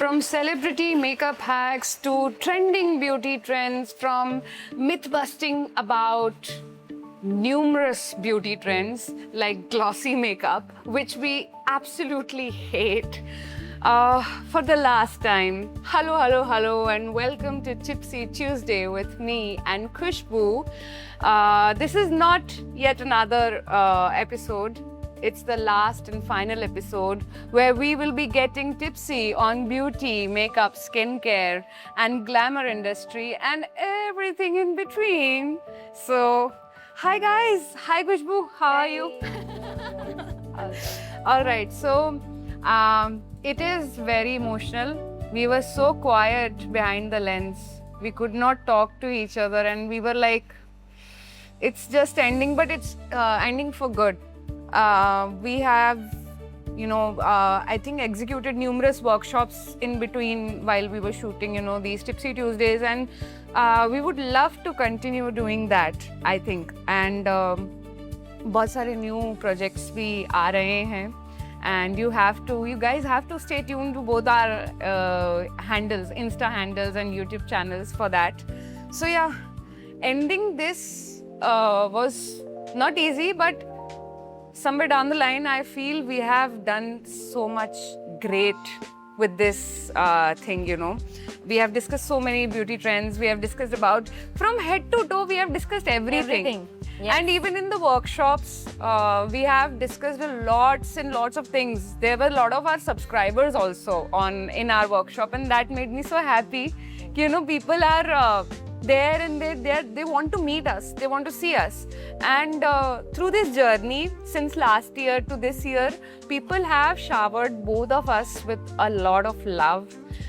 From celebrity makeup hacks to trending beauty trends, from myth busting about numerous beauty trends like glossy makeup, which we absolutely hate. For the last time, hello, and welcome to Tipsy Tuesday with me and Khushbu. This is not yet another episode. It's the last and final episode where we will be getting tipsy on beauty, makeup, skincare, and glamour industry and everything in between. So, hi guys. Hi Khushbu. How are you? All right. So, it is very emotional. We were so quiet behind the lens. We could not talk to each other, and we were like, it's just ending, but it's ending for good. We have, I think executed numerous workshops in between while we were shooting, these Tipsy Tuesdays, and we would love to continue doing that, I think. And बहुत सारे new projects भी आ रहे हैं, and you guys have to stay tuned to both our handles, Insta handles and YouTube channels for that. So yeah, ending this was not easy, but somewhere down the line, I feel we have done so much great with this thing, We have discussed so many beauty trends. We have discussed about, from head to toe, we have discussed everything. Yes. And even in the workshops, we have discussed lots and lots of things. There were a lot of our subscribers also in our workshop, and that made me so happy. People are there, and they want to meet us, they want to see us. And through this journey, since last year to this year, people have showered both of us with a lot of love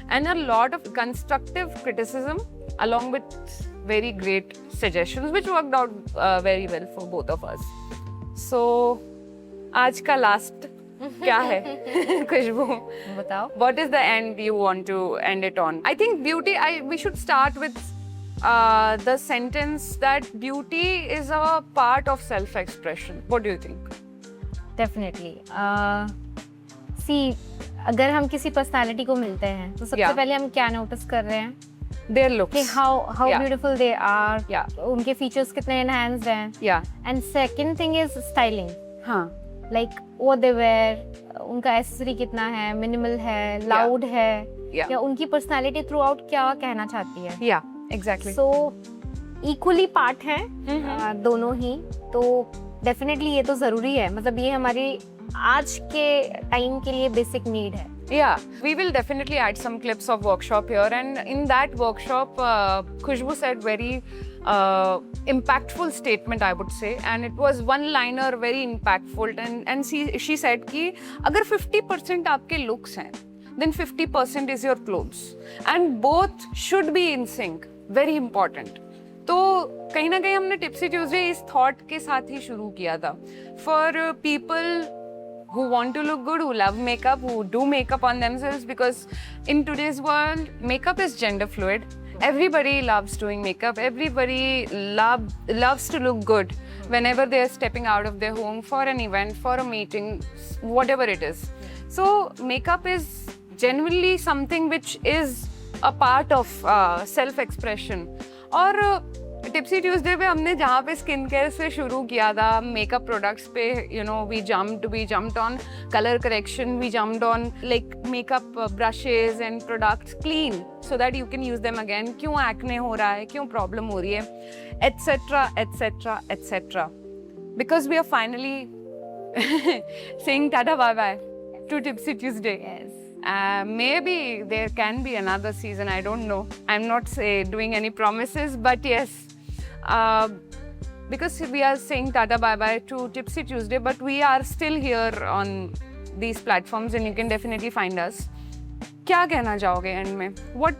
and a lot of constructive criticism, along with very great suggestions, which worked out very well for both of us. So, आज का last क्या है? खुशबू, बताओ. What is the end you want to end it on? I think beauty, we should start with the sentence that beauty is a part of self-expression. What do you think? Definitely. See, अगर हम किसी personality को मिलते हैं तो सबसे पहले हम क्या नोटिस कर रहे हैं? Their looks. कि how beautiful they are. Yeah. उनके features कितने enhanced हैं. Yeah. And second thing is styling. हाँ. Like what they wear, उनका accessory कितना है, minimal है, loud है, या उनकी personality throughout क्या कहना चाहती है. Yeah. Exactly. So equally part हैं दोनों ही. तो definitely ये तो ज़रूरी है. मतलब ये हमारी आज के टाइम के लिए basic need है. Yeah, we will definitely add some clips of workshop here, and in that workshop, Khushbu said very impactful statement, I would say, and it was one-liner, very impactful, and she said कि अगर 50% आपके looks हैं, then 50% is your clothes, and both should be in sync. Very important. तो कहीं ना कहीं हमने tipsy Tuesday इस थॉट के साथ ही शुरू किया था. For people who want to look good, who love makeup, who do makeup on themselves, because in today's world, makeup is gender fluid. Everybody loves doing makeup. Everybody loves to look good whenever they are stepping out of their home for an event, for a meeting, whatever it is. So makeup is genuinely something which is a part of self-expression. और tipsy Tuesday पे हमने जहाँ पे skin care से शुरू किया था, makeup products पे we jumped on color correction, we jumped on like makeup brushes and products clean so that you can use them again. क्यों acne हो रहा है, क्यों problem हो रही है, etc. Because we are finally saying tata bye bye to Tipsy Tuesday. Yes. Maybe there can be another season, I don't know. I'm not doing any promises, but yes. Because we are saying tata bye bye to Tipsy Tuesday, but we are still here on these platforms, and you can definitely find us. क्या कहना चाहोगे end में? What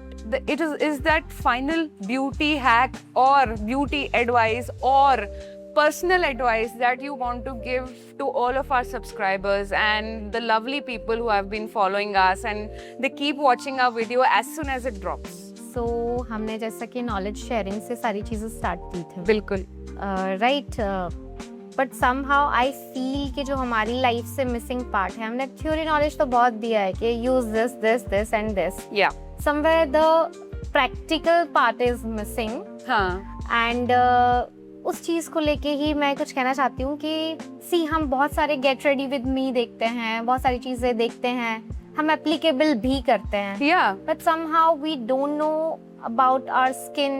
is that final beauty hack or beauty advice or personal advice that you want to give to all of our subscribers and the lovely people who have been following us and they keep watching our video as soon as it drops? So हमने जैसा कि knowledge sharing से सारी चीज़ें start की थी. बिल्कुल. Right. But somehow I feel कि जो हमारी लाइफ से मिसिंग पार्ट है, हमने थ्योरी नॉलेज तो बहुत दिया है कि use this this this and this, या somewhere the practical part is missing. हाँ एंड उस चीज को लेके ही मैं कुछ कहना चाहती हूँ कि सी हम बहुत सारे गेट रेडी विद मी देखते हैं, बहुत सारी चीजें देखते हैं, हम एप्लीकेबल भी करते हैं, या but somehow we don't know about our skin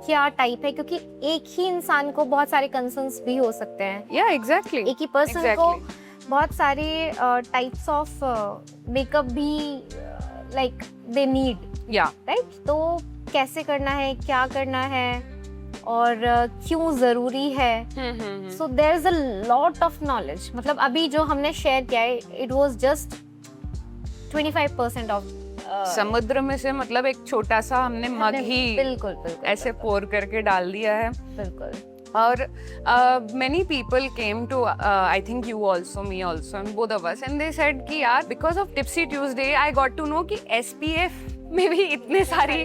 क्या टाइप है, क्योंकि एक ही इंसान को बहुत सारे कंसर्न्स भी हो सकते हैं, या एग्जैक्टली एक ही पर्सन को बहुत सारे टाइप्स ऑफ मेकअप भी लाइक दे नीड, या राइट? तो कैसे करना है, क्या करना है और क्यों जरूरी है, so there is a lot of knowledge. मतलब अभी जो हमने शेयर किया है, इट वाज जस्ट 25% ऑफ समुद्र में से मतलब एक छोटा सा हमने मग ही बिल्कुल बिल्कुल ऐसे पोर करके डाल दिया है। बिल्कुल। और many people came to I think you also, me also, and both of us, and they said कि यार because of Tipsy Tuesday I got to know कि SPF में भी इतने सारी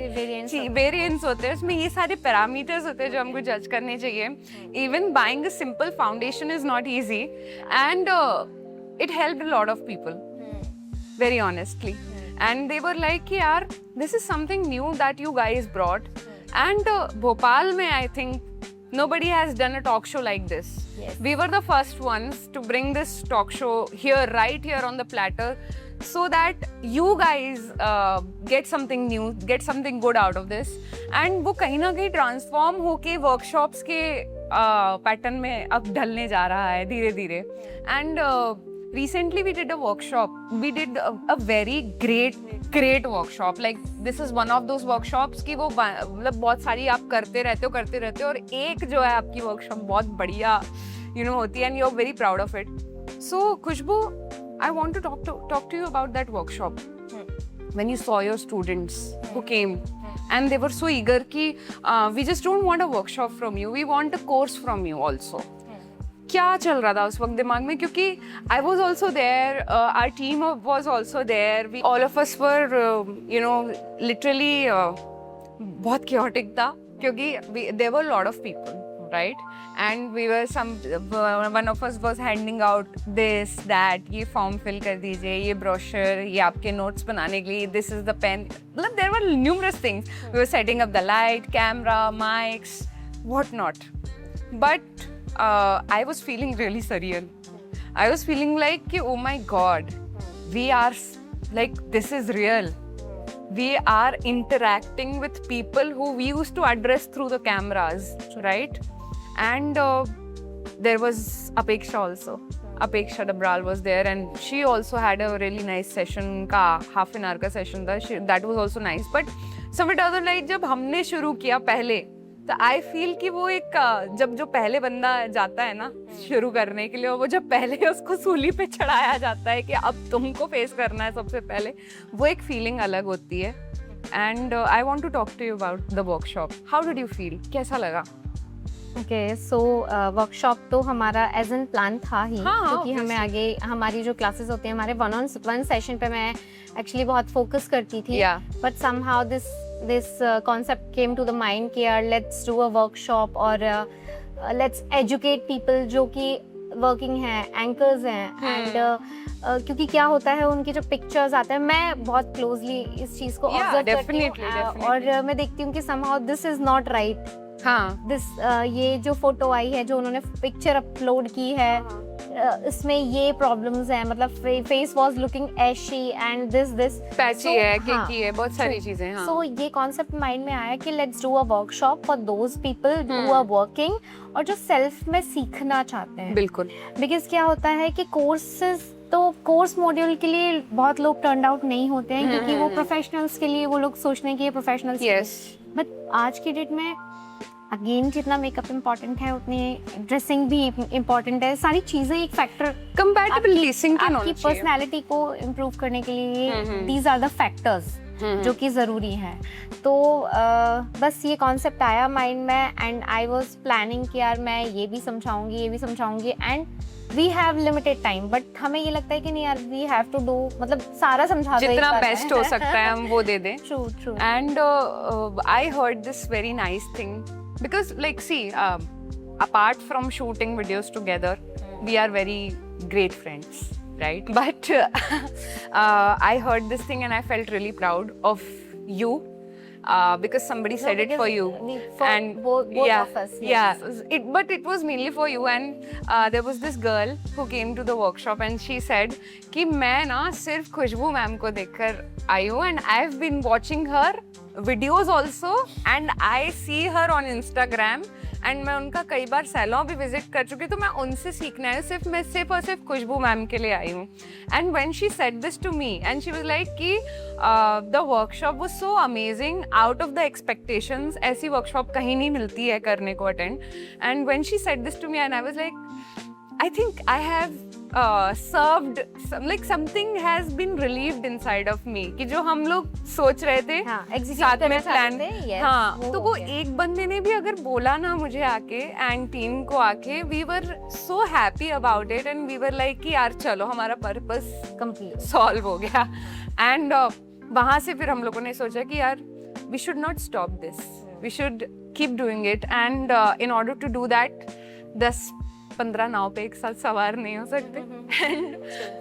वेरिएंट्स होते हैं, उसमें ये सारे पैरामीटर्स होते हैं जो हमको जज करने चाहिए। Even buying a simple foundation is not easy and it helped a lot of people very honestly, and they were like yaar this is something new that you guys brought, and Bhopal mein I think nobody has done a talk show like this. Yes. We were the first ones to bring this talk show here, right here on the platter, so that you guys get something new, get something good out of this, and वो कहीं ना कहीं transform होके workshops के pattern में अब ढलने जा रहा है धीरे धीरे। And recently we did a workshop, we did a very great workshop, like this is one of those workshops कि वो मतलब बहुत सारी आप करते रहते हो और एक जो है आपकी वर्कशॉप बहुत बढ़िया होती है, and you're very proud of it. So Khushbu, I want to talk to you about that workshop. When you saw your students who came and they were so eager कि we just don't want a workshop from you, we want a course from you also. क्या चल रहा था उस वक्त दिमाग में? क्योंकि I was also there, our team was also there, we all of us were literally बहुत chaotic था क्योंकि there were a lot of people, right? And we were one of us was handing out this that, ये form fill कर दीजिए, ये brochure, ये आपके notes बनाने के लिए, this is the pen, मतलब there were numerous things. We were setting up the light, camera, mics, what not, but I was feeling really surreal. I was feeling like oh my god, we are like, this is real, we are interacting with people who we used to address through the cameras, right? And there was Apeksha also. Apeksha Dabral was there, and she also had a really nice session का half an hour का session था, that was also nice. But somewhat other like जब हमने शुरू किया पहले, तो I feel कि वो एक जब जो पहले बंदा जाता है ना शुरू करने के लिए, वो जब पहले उसको सूली पे चढ़ाया जाता है कि अब तुमको फेस करना है सबसे पहले, वो एक फीलिंग अलग होती है। And I want to talk to you about the workshop, how did you feel, कैसा लगा? ओके, सो वर्कशॉप तो हमारा एज एन प्लान था ही, क्योंकि हमें आगे हमारी जो क्लासेस होती हैं, हमारे 1-on-1 सेशन पे मैं एक्चुअली बहुत फोकस करती थी, but somehow this concept came to the mind कि यार let's do a workshop और let's educate people जो कि working हैं, anchors हैं, and क्योंकि क्या होता है उनकी जो pictures आते हैं, मैं बहुत closely इस चीज़ को observe करती हूँ और मैं देखती हूँ कि somehow this is not right. हाँ, ये जो फोटो आई है, जो उन्होंने पिक्चर अपलोड की है, इसमें ये प्रॉब्लम्स हैं, मतलब face was looking ashy and this patchy है, केकी है, बहुत सारी चीजें। हाँ, सो ये कॉन्सेप्ट माइंड में आया कि let's do a workshop for those people who are working और जो सेल्फ में सीखना चाहते हैं। बिल्कुल, बिकॉज क्या होता है कि कोर्स मॉड्यूल के लिए बहुत लोग टर्न आउट नहीं होते हैं, क्योंकि वो प्रोफेशनल्स के लिए वो लोग सोचते हैं कि ये प्रोफेशनल्स, बट आज की डेट में अगेन जितना मेकअप इम्पोर्टेंट है उतनी ड्रेसिंग भी इम्पोर्टेंट है, सारी चीजें एक फैक्टर कंपैटिबल आपकी पर्सनालिटी को इम्प्रूव करने के लिए दीज आर द फैक्टर्स जो कि ज़रूरी है। तो बस ये कॉन्सेप्ट आया माइंड में एंड आई वाज प्लानिंग कि यार मैं ये भी समझाऊंगी and we have limited time, but हमें ये लगता है कि नहीं यार वी हैव टू डू, मतलब सारा समझा दो, जितना बेस्ट हो सकता है हम वो दे दें। True and I heard this very nice thing because like see apart from shooting videos together, we are very great friends, right? But I heard this thing and I felt really proud of you. Because somebody said it for you, and both of us. Yes. Yeah, but it was mainly for you. And there was this girl who came to the workshop and she said कि मैं ना सिर्फ खुशबू ma'am को देखकर आई हूँ, and I've been watching her videos also, and I see her on Instagram, and मैं उनका कई बार सैलून भी विजिट कर चुकी हूँ, तो मैं उनसे सीखना है, मैं सिर्फ और सिर्फ खुशबू मैम के लिए आई हूँ. And when she said this to me, and she was like कि the workshop was so amazing, out of the expectations. ऐसी workshop कहीं नहीं मिलती है करने को attend. And when she said this to me, and I was like, I think I have served like something has been relieved inside of me कि जो हम लोग सोच रहे थे साथ में प्लान, हाँ, तो वो एक बंदे ने भी अगर बोला ना मुझे आके एंड टीम को आके, we were so happy about it and we were like कि यार चलो हमारा पर्पस कंप्लीट सॉल्व हो गया. एंड वहाँ से फिर हम लोगों ने सोचा कि यार we should not stop this, we should keep doing it, and in order to do that 10-15 नाव पे एक साथ सवार नहीं हो सकते.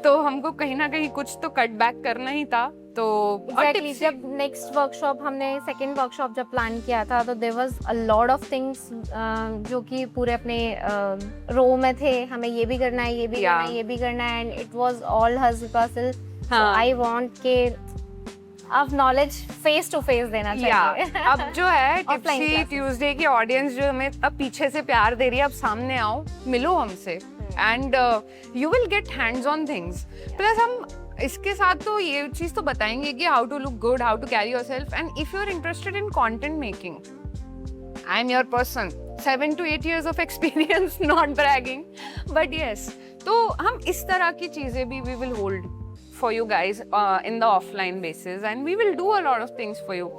तो हमको कहीं ना कहीं कुछ तो कट बैक करना ही था. तो exactly, जब नेक्स्ट वर्कशॉप हमने सेकंड वर्कशॉप जब प्लान किया था, तो there was a lot of things जो कि पूरे अपने रो में थे. हमें ये भी करना है, ये भी करना है, ये भी करना है, and it was all hustle. I want के अब नॉलेज फेस टू फेस देना चाहिए. अब जो है टिप्सी ट्यूसडे की ऑडियंस जो हमें अब पीछे से प्यार दे रही है, अब सामने आओ, मिलो हमसे, and you will get hands on things. Plus हम इसके साथ तो ये चीज तो बताएंगे कि how to look good, how to carry yourself, and if you are interested in content making, I am your person. 7 to 8 years of experience, not bragging, but yes. तो हम इस तरह की चीजें भी we will hold for you guys in the offline basis, and we will do a lot of things for you.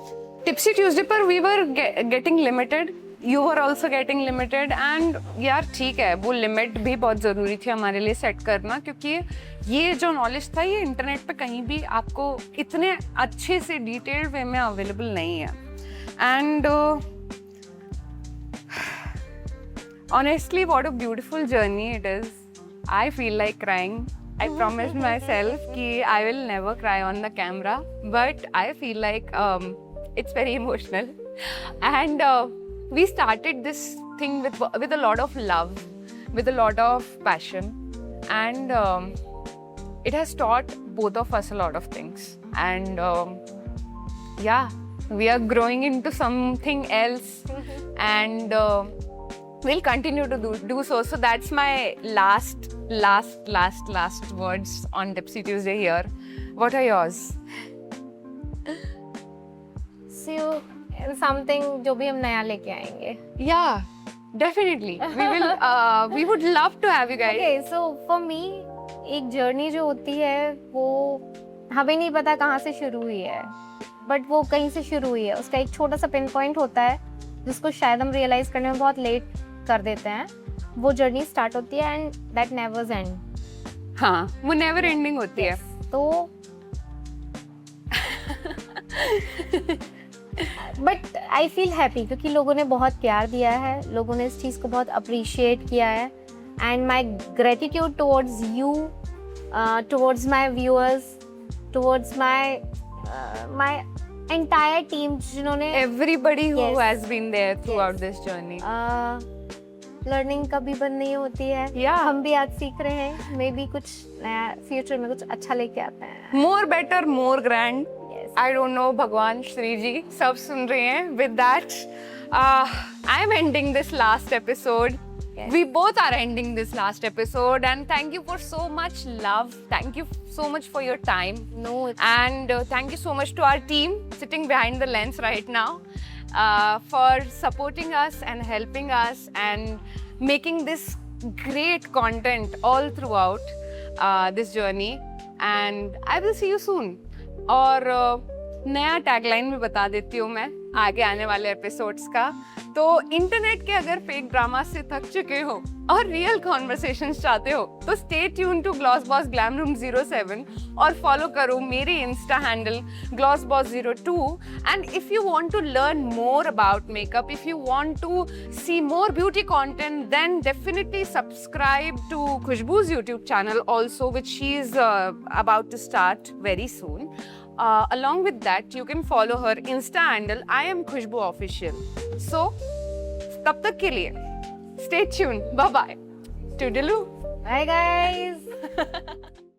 Tipsy Tuesday पर we were getting limited, you were also getting limited, and यार ठीक है, वो limit भी बहुत ज़रूरी थी हमारे लिए सेट करना, क्योंकि ये जो नॉलेज था ये इंटरनेट पे कहीं भी आपको इतने अच्छे से डिटेल्ड वे में अवेलेबल नहीं है. And honestly, what a beautiful journey it is. I feel like crying. I promised myself कि I will never cry on the camera, but I feel like it's very emotional. And we started this thing with a lot of love, with a lot of passion, and it has taught both of us a lot of things. And yeah, we are growing into something else, and we'll continue to do so. So that's my last words on Tipsy Tuesday here. What are yours? See you in something जो भी हम नया लेके आएंगे. Yeah, definitely. We would love to have you guys. Okay, so for me, एक journey जो होती है वो हमें नहीं पता कहाँ से शुरू हुई है, बट वो कहीं से शुरू हुई है. उसका एक छोटा सा पिन पॉइंट होता है जिसको शायद हम रियलाइज करने में बहुत लेट कर देते हैं. वो जर्नी स्टार्ट होती है एंड दैट नेवर एंड. हाँ, वो नेवर एंडिंग होती है. तो बट आई फील हैप्पी क्योंकि लोगों ने बहुत प्यार दिया है, लोगों ने इस चीज़ को बहुत अप्रिशिएट किया है, and my gratitude towards you, towards my viewers, towards my entire team जिन्होंने everybody who has been there throughout this journey. Learning कभी बंद नहीं होती है. हम भी आज सीख रहे हैं, मे बी कुछ नया फ्यूचर में कुछ अच्छा लेके आते हैं. More better, more grand. I don't know, भगवान श्री जी सब सुन रहे हैं. With that, I'm ending this last episode. Yes. We both are ending this last episode, and thank you for so much love. Thank you so much for your time. And thank you so much to our team sitting behind the lens right now for supporting us and helping us and making this great content all throughout this journey. And I will see you soon. और नया tagline भी बता देती हूँ मैं आगे आने वाले एपिसोड्स का। तो इंटरनेट के अगर फेक ड्रामा से थक चुके हो और रियल कॉन्वर्सेशंस चाहते हो तो stay tune to gloss boss glam room 07 और फॉलो करो मेरे insta handle glossboss02। And if you want to learn more about makeup, if you want to see more beauty content, then definitely subscribe to Khushboo's YouTube channel also, which she is about to start very soon. Along with that, you can follow her Insta handle. I am Khushbu Official. So, तब तक के लिए stay tuned. Bye bye. Toodaloo. Bye guys.